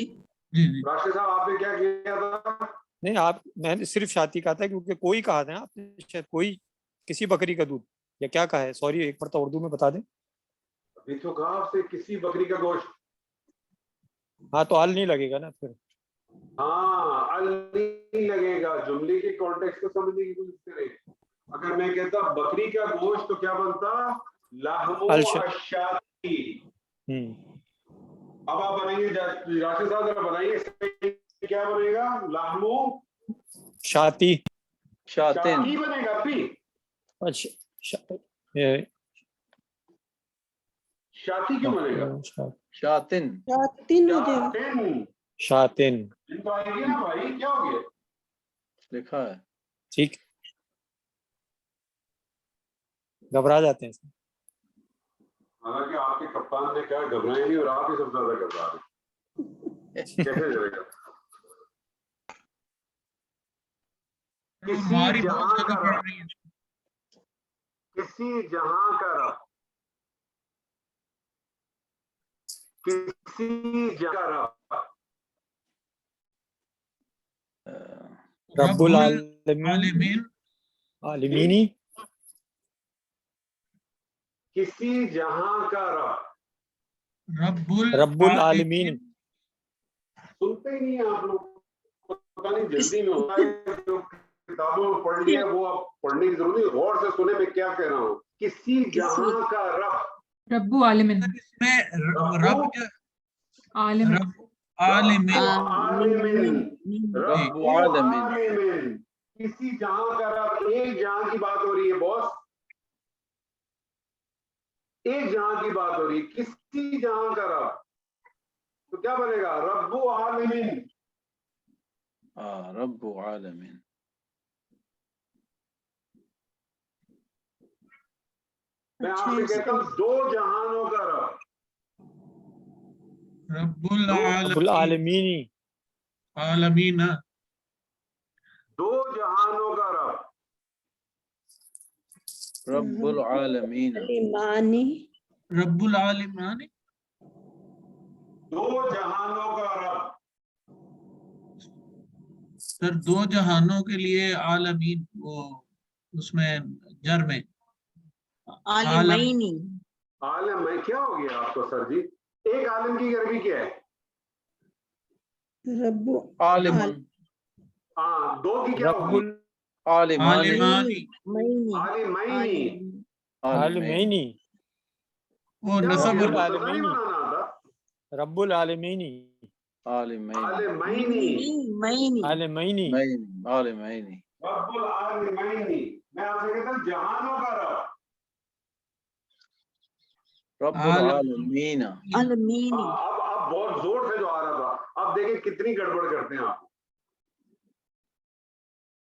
जी जी राशिद साहब आपने क्या किया था? नहीं आप मैंने सिर्फ शाती कहा था क्योंकि कोई कहा था ना आपने, शायद कोई किसी बकरी का दूध या क्या कहा है, सॉरी एक मरतबा उर्दू में बता दें। अभी तो कहा आपसे किसी बकरी का गोश्त। हाँ तो आल नहीं लगेगा ना फिर। हाँ अल नहीं लगेगा, जुमले के कॉन्टेक्स्ट को समझने की कोशिश करें। अगर मैं कहता बकरी का गोश्त तो क्या बनता? लाहमो अशाती। अब आप बनाइए राशिद साहब जरा बनाइए क्या बनेगा? लाहमो शाती शातिन शाती बनेगा। पी अच्छा शाती क्यों बनेगा? शातिन तीन हो जाएगा। शातिन। शातिन इनको आएगी ना भाई, क्या हो गया? लिखा है। ठीक, घबरा जाते हैं। हालांकि आपके कप्तान ने क्या घबराए नहीं और आप ही सबसे ज्यादा घबरा रहे। कैसे चलेगा? हमारी किसी बहुत जहां जगह का पड़ रब, रही है। किसी जहां का रब, किसी जगह का रब, रब्बुल आलमीन आलमीनी किसी जहां का रब। रब्बुल आलमीन। सुनते ही नहीं है आप लोग, पता नहीं जल्दी में होता है जो किताबों में पढ़ लिया वो आप पढ़ने की जरूरत नहीं, गौर से सुने मैं क्या कह रहा हूँ। किसी जहां का रब। रब्बु आलमिन इसमें रब जो आलमिन रब आलमीन आलिमिन। रब्बु आलमीन। आलिमिन। किसी जहां का रब, एक जहां की बात हो रही है बॉस, एक जहां की बात हो रही है, किसी जहां का रब, तो क्या बनेगा? रब्बु आलमीन। रब्बु आलमीन। मैं आपसे कहता हूँ दो जहानों का रब। रब्बुल आलमीनी आलमीन दो जहानों का रब। रब्बुल आलमीन। आलिमानी रब्बुल आलमीन दो जहानों का रब। सर दो जहानों के लिए आलमीन वो उसमें जर में आलिमैनी। आलम में क्या हो गया आपको सर जी? एक आलम की अरबी क्या है? रब्बु आलिमन। हाँ, दो की क्या होगी? रब्बुल आलिमानी। आलिमानी मैनी आलिमैनी। आलमीनी वो क्या हो नसब गया? रब्बुल मुसल्सल आलमीनी नहीं बनाना था। रब्बुल आलमीनी आलिमैनी। आलिमैनी। मैनी आलमीनी आलिमैनी। रब्बुल आलमीनी। मैं आपसे कहता हूँ जहानों का रब। रब्बुल आलमीन। आलमीनी। अब बहुत जोर से जो आ रहा था, अब देखिए कितनी गड़बड़ करते हैं आप।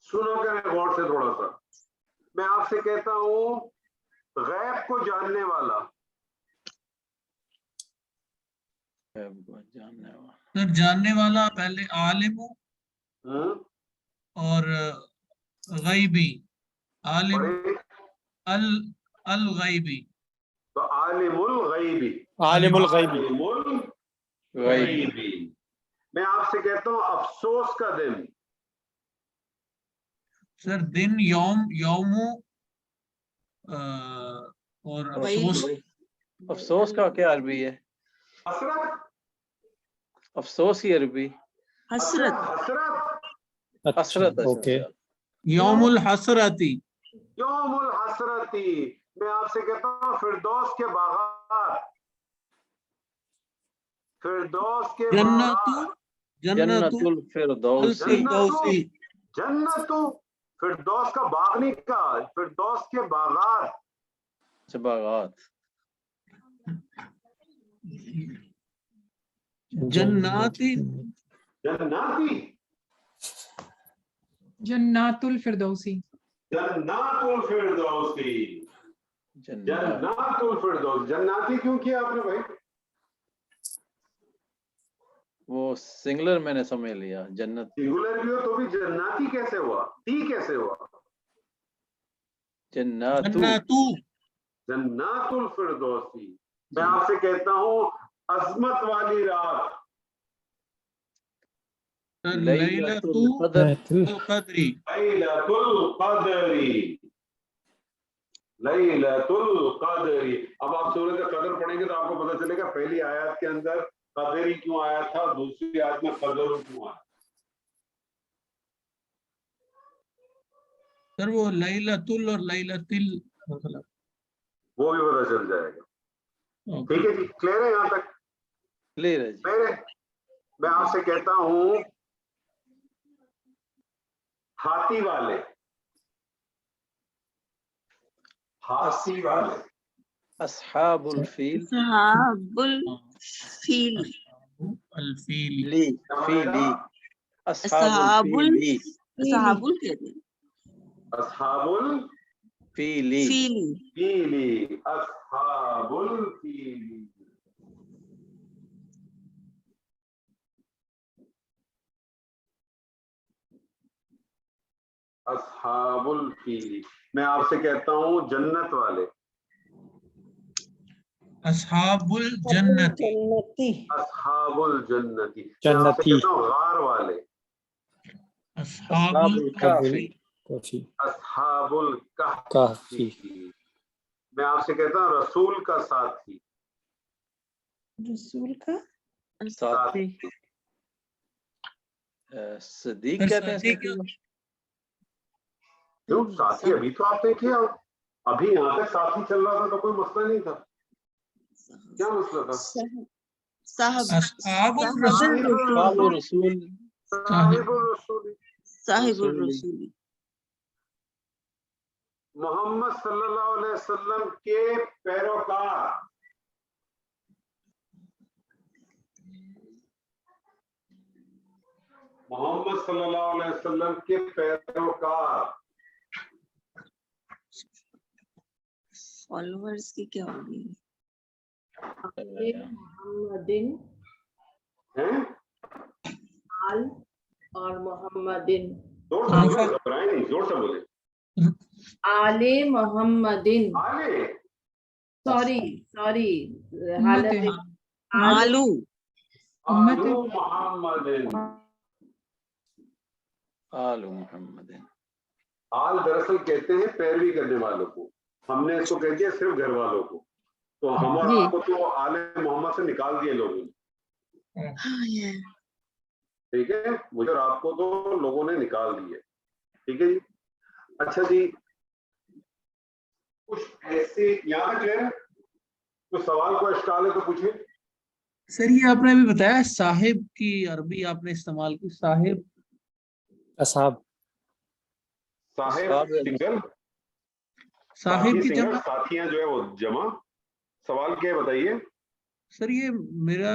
सुनो करें गौर से थोड़ा सा। मैं आपसे कहता हूं गैब को जानने वाला। जानने वाला। सर जानने वाला पहले आलिम और गैबी आलिम बड़े अल अल गैबी तो आलिमुल गैबी। आलिमुल गैबी आलिमुल गैबी। गैबी। मैं आपसे कहता हूं अफसोस का दिन। सर दिन यौम यौमु और अफसोस अफसोस का क्या अरबी है? हसरत। अफसोस की अरबी हसरत। हसरत। हसरत। ओके यौमुल हसरती यौमुल हसरती। मैं आपसे कहता हूं फिरदौस के बागात। फिरदौस के जन्नतु बागात। जन्नतु जन्नतुल फिरदौसी। फिरदौसी जन्नतु। फिरदौस का बाग नहीं कहा, फिरदौस के बागात। बागात। जन्नाती जन्नाती। जन्नातुल फिरदौसी। जन्नातुल फिरदौसी। जन्नत। जन्नातुल फिरदौस। जन्नाती क्यों किया आपने भाई? वो सिंगुलर मैंने समझ लिया, जन्नत सिंगुलर भी हो तो भी जन्नाती कैसे हुआ, ती कैसे हुआ? जन्नातु जन्नतु जन्नातुल फिरदौसी। मैं आपसे कहता हूँ अजमत वाली रात, लैलतुल क़द्र कदरी लैलतुल क़द्री, लैलतुल क़द्री। अब आप सूरत कदर पढ़ेंगे तो आपको पता चलेगा पहली आयत के अंदर कदरी क्यों आया था, दूसरी आयत में कदर क्यों आया। सर वो लैलतुल और लैलतिल मतलब वो भी पता चल जाएगा। ओके। ठीक है जी, क्लियर है यहाँ तक? क्लियर है जी। क्लियर है? मैं आपसे कहता हूँ हाथी वाले, हाथी वाले, अस्हाबुल फील सहाबुल फील अल्फीली ली फीली अस्हाबुल सहाबुल फीली सहाबुल कहते हैं, अस्हाबुल फीली फीली फीली, अस्हाबुल फीली। अस्हाबुल फीली। मैं आपसे कहता हूँ जन्नत वाले, अस्हाबुल जन्नती जन्नती, अस्हाबुल जन्नती। मैं आपसे जन्नती। कहता हूँ गार वाले, अस्हाबुल अस्हाबुल काफी काफी अस्हाबुल काफी कहफी। मैं आपसे कहता हूँ रसूल का साथी, रसूल का साथी सदीक फिर कहते हैं साथी साथी को। क्यों साथी? अभी तो आपने किया, अभी यहाँ तक साथी चल रहा था तो कोई मसला नहीं था। क्या मसला था? साहब अस्हाबुल साहिबुर रसूल रसूल साहिबुल रसूल, साहिबुल रसूली। रसूली मोहम्मद सल्लल्लाहु अलैहि वसल्लम के पैरोकार, मोहम्मद सल्लल्लाहु अलैहि वसल्लम के पैरोकार। फॉलोअर्स की क्या होगी? मोहम्मदिन हैं? आल और मोहम्मदिन, जोर से बोले, घबराए नहीं, जोर से बोले। आले मोहम्मदिन, आले सॉरी सॉरी, उम्मते आलू आलू मोहम्मदिन। आलु मोहम्मद। आल दरअसल कहते हैं पैरवी करने वालों को, हमने इसको कह दिया सिर्फ घर वालों को। तो हम और जी। आपको तो आले मोहम्मद से निकाल दिए लोगों ने, हाँ ये ठीक है? मुझे और आपको तो लोगों ने निकाल दिए, ठीक है जी। अच्छा जी, कुछ ऐसे यहाँ तक है, कुछ सवाल को इश्काल है तो पूछे। सर ये आपने अभी बताया साहिब की अरबी आपने इस्तेमाल की, साहिब असहाब साहेब साहब सिंगल, साहिब साथी की सिंगल, जमा। साथियां जो है वो जमा। सवाल क्या है बताइए? सर ये मेरा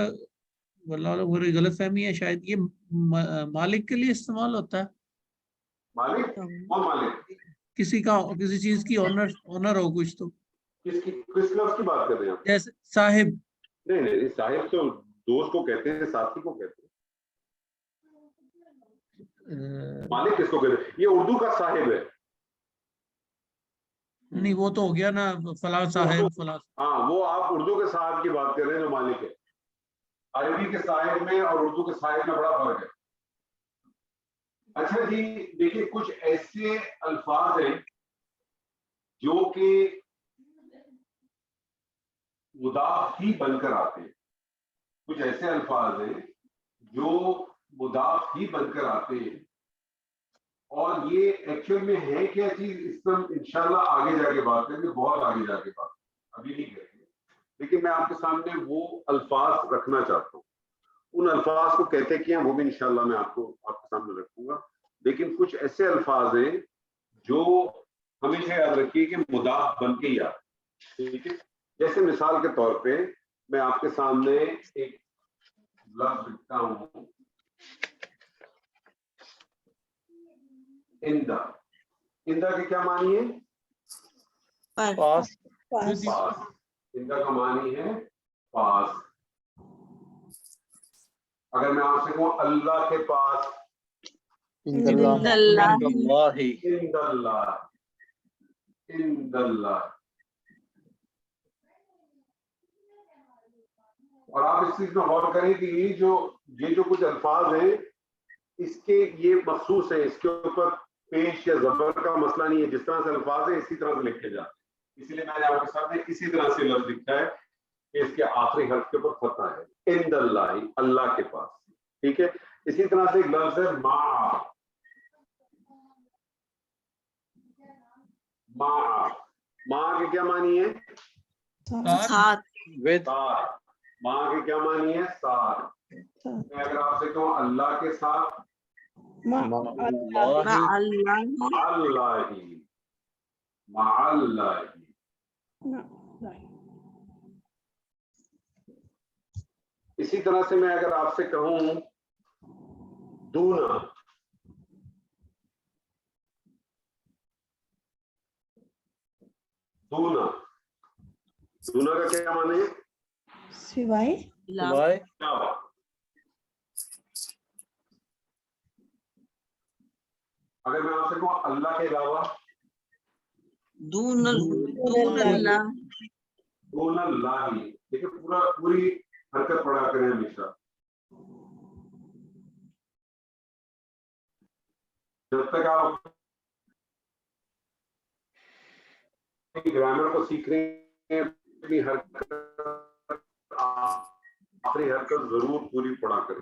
वल्लाह मेरी गलत फहमी है शायद, ये मालिक के लिए इस्तेमाल होता है, मालिक? कौन मालिक? किसी का किसी चीज की ऑनर हो कुछ तो, किस लफ्ज की बात कर रहे हैं आप? जैसे साहिब। नहीं नहीं नहीं, साहिब तो दोस्त को कहते हैं, साथी को कहते हैं। मालिक किसको कहते हैं? ये उर्दू का साहिब है। नहीं वो तो हो गया ना, फला साहिब फला। हाँ, वो आप उर्दू के साहिब की बात कर रहे हैं जो मालिक है। अरबी के साहिब में और उर्दू के साहिब में बड़ा फर्क है। अच्छा जी, देखिए कुछ ऐसे अल्फाज हैं जो कि मुदाफ ही बनकर आते हैं, कुछ ऐसे अल्फाज हैं जो मुदाफ ही बनकर आते हैं, और ये एक्चुअल में है क्या चीज, इस पर इंशाल्लाह आगे जाके बात करेंगे, बहुत आगे जाके बात करेंगे, अभी नहीं करेंगे। लेकिन मैं आपके सामने वो अल्फाज रखना चाहता हूँ, उन अल्फाज को कहते क्या वो भी इंशाल्लाह मैं आपको आपके सामने रखूंगा। लेकिन कुछ ऐसे अल्फाज हैं जो हमेशा याद रखिए कि मुदाफ बन के ही आते हैं, ठीक है? जैसे मिसाल के तौर पे मैं आपके सामने एक लफ्ज लिखता हूँ, इंदा। इंदा के क्या मानी है? पर पास पास, पास। इंदा का मानी है पास। अगर मैं आपसे कहूँ अल्लाह के पास, इंदल्लाह इंदल्लाह इंदल्लाही इंदल्लाह, इंदल्लाह। और आप इस चीज में गौर करें कि ये जो कुछ अल्फाज हैं, इसके ये मखसूस है, इसके ऊपर पेश या जबर का मसला नहीं है। जिस तरह से अल्फाज है इसी तरह से लिखे जाते हैं। इसलिए मैंने आपके सामने इसी तरह से लफ्ज लिखा है कि इसके आखिरी हर्फ के ऊपर फतह है, इंदल्लाही, अल्लाह के पास। ठीक है। इसी तरह से एक लफ्ज है मा, मा, माँ के क्या मानी है? साथ विद साथ। माँ के क्या मानी है? साथ। मैं अगर आपसे कहूँ अल्लाह के साथ, मअल्लाही अल्लाह अल्लाही, मअल्लाही। इसी तरह से मैं अगर आपसे कहूँ दूना, दूना, दूना का क्या माने है? सिवाय सिवाय अलावा। अगर मैं आपसे कहूँ अल्लाह के अलावा, दून अल्लाह दून अल्लाही। देखिए पूरी हरकत पढ़ा करें हमेशा। जब तक आप ग्रामर को सीख रहे हैं, अपनी हरकत, आखिरी हरकत जरूर पूरी पढ़ा करें।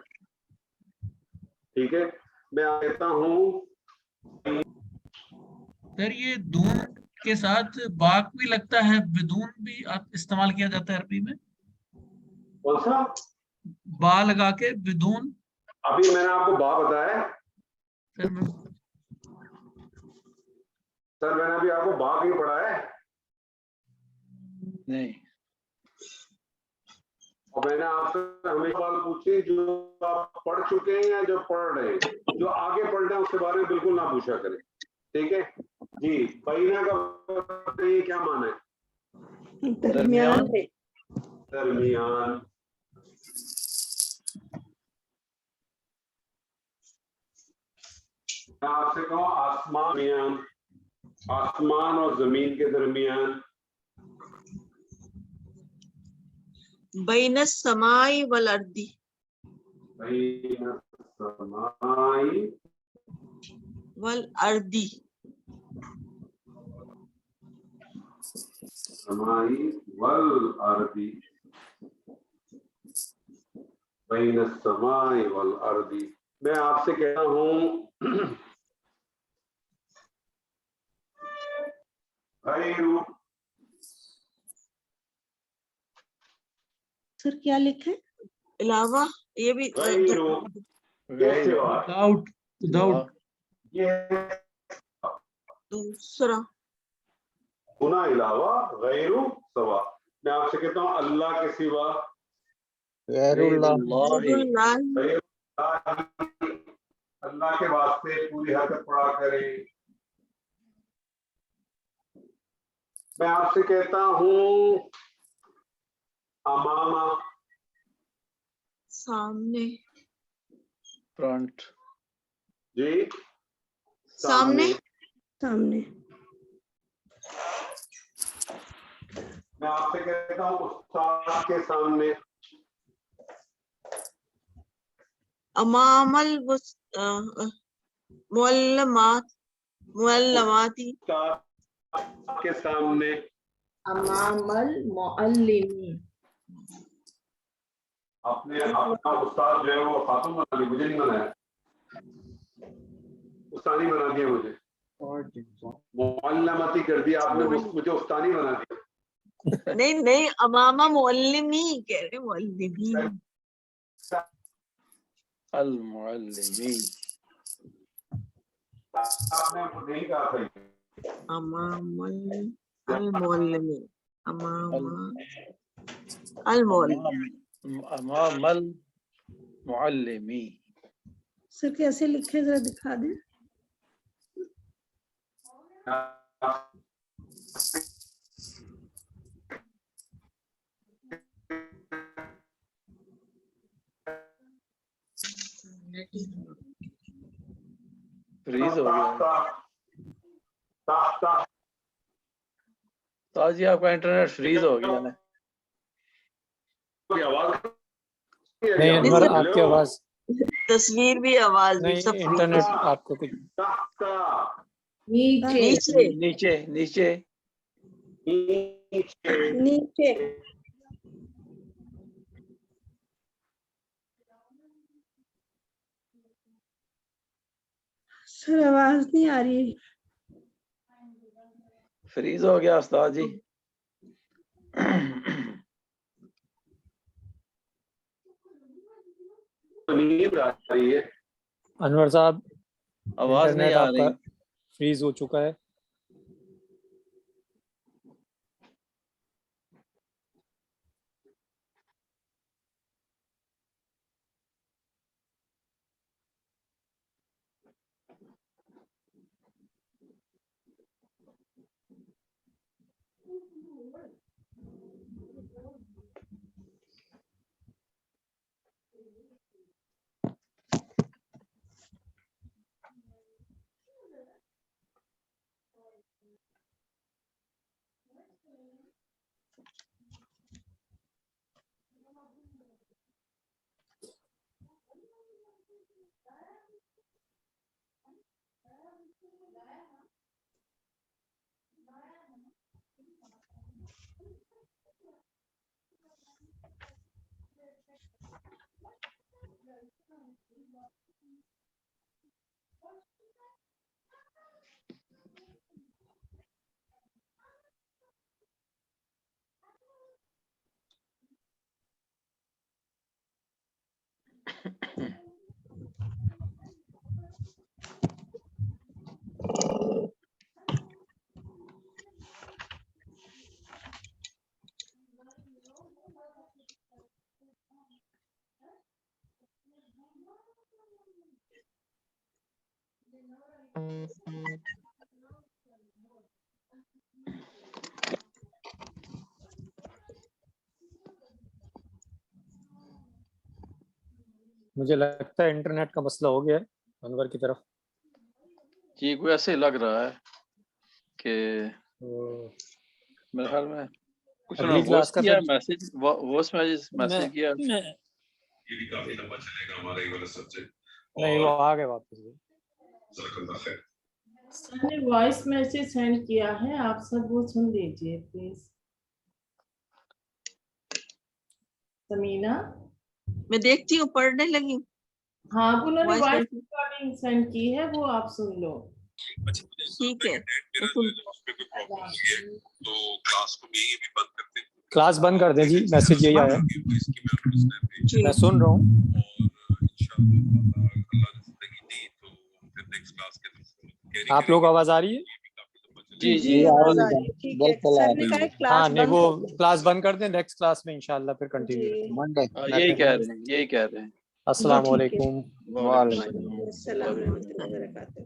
ठीक है। मैं कहता हूँ सर ये दून के साथ बाक भी लगता है, बिदून भी इस्तेमाल किया जाता है अरबी में, कौन सा? बा लगा के बिदून। अभी मैंने आपको बा बताया सर सर, मैंने अभी आपको बा नहीं पढ़ा है। नहीं। और मैंने आपसे हमेशा सवाल पूछे जो आप पढ़ चुके हैं या जो पढ़ रहे हैं, जो आगे पढ़ रहे हैं उसके बारे में बिल्कुल ना पूछा करें। ठीक है जी। बैना का बताइए क्या माना है? दरमियान में। दरमियान। मैं आपसे कहूँ आसमान, दरमियान, आसमान और जमीन के दरमियान। बैन समाई वल अर्दी बैन समाई वल अर्दी समाई वल अर्दी, बैन समाई वल अर्दी। मैं आपसे कहता हूँ गैरु, सर क्या लिखे? अलावा, ये भी गैरु, ये सिवा, विदाउट ये दूसरा गुना अलावा, गैरु सवा। मैं आपसे कहता हूँ अल्लाह के सिवा, गैरुल्लाही अल्लाह के वास्ते पूरी हरकत पढ़ा करें। मैं आपसे कहता हूँ अमामा, सामने फ्रंट जी, सामने सामने। मैं आपसे कहता हूँ उस्ताद के सामने, अमामल मुअल्लमात मुअल्लमाती उस्ताद के सामने, अमामल मुअल्लिमी। अपने अपना उस्ताद जो है वो खातून बना ली, मुझे नहीं बनाया, उस्तानी बना दिया मुझे, मुअल्लमती कर दिया आपने, मुझे उस्तानी बना दिया। नहीं नहीं, अमामा मुअल्लिमी कह रहे, मुअल्लिमी अल मुअल्लिमी। आपने नहीं कहा था। अमामल अल मुअल्लिमी, अमामा अल मुअल्लिमी। अमामल मुअल्लिमी। सर कैसे लिखे जरा दिखा दें। فریز ہو گیا استاد جی آپ کا انٹرنیٹ فریز ہو گیا ہے نہیں انور آپ کی آواز تصویر بھی آواز بھی نہیں سب freeze انٹرنیٹ ہے۔ آپ کو کچھ نیچے نیچے نیچے نیچے سر آواز نہیں آ رہی. فریز ہو گیا استاد جی نیند آ رہی ہے. انور صاحب آواز نہیں انٹرنیٹ آ آپ کا رہی فریز ہو چکا ہے. مجھے لگتا ہے انٹرنیٹ کا مسئلہ ہو گیا ہے انور کی طرف. جی کوئی ایسے لگ رہا ہے کہ میرے خیال میں کچھ اگلی کلاس کا کیا سر میسج وائس میسج کیا یہ بھی کافی لمبا چلے گا ہمارا یہ والا سبجیکٹ. نہیں وہ آ گئے واپس. جزاک اللہ خیر. سر نے وائس میسج سینڈ کیا ہے آپ سب وہ سن لیجیے پلیز. سمینا میں دیکھتی ہوں پڑھنے لگی ہوں ہاں انہوں نے Voice voice message. Recording send کی ہے وہ آپ سن لو. ٹھیک ہے تو کلاس کو بھی بند کرتے ہیں. کلاس بند کر دیں جی میسج یہی آیا جی میں سن رہا ہوں. آپ لوگ آواز آ رہی ہے؟ جی جی آواز آ رہی ہے. ٹھیک ہے سر نے کہا ہاں کلاس نہیں بند وہ کر دیں. کلاس بند کر دیں نیکسٹ کلاس میں انشاءاللہ پھر کنٹینیو. جی یہی کہہ رہے ہیں یہی کہہ رہے ہیں السلام ٹھیک ہے. علیکم. وعلیکم السلام ورحمۃ اللہ وبرکاتہ.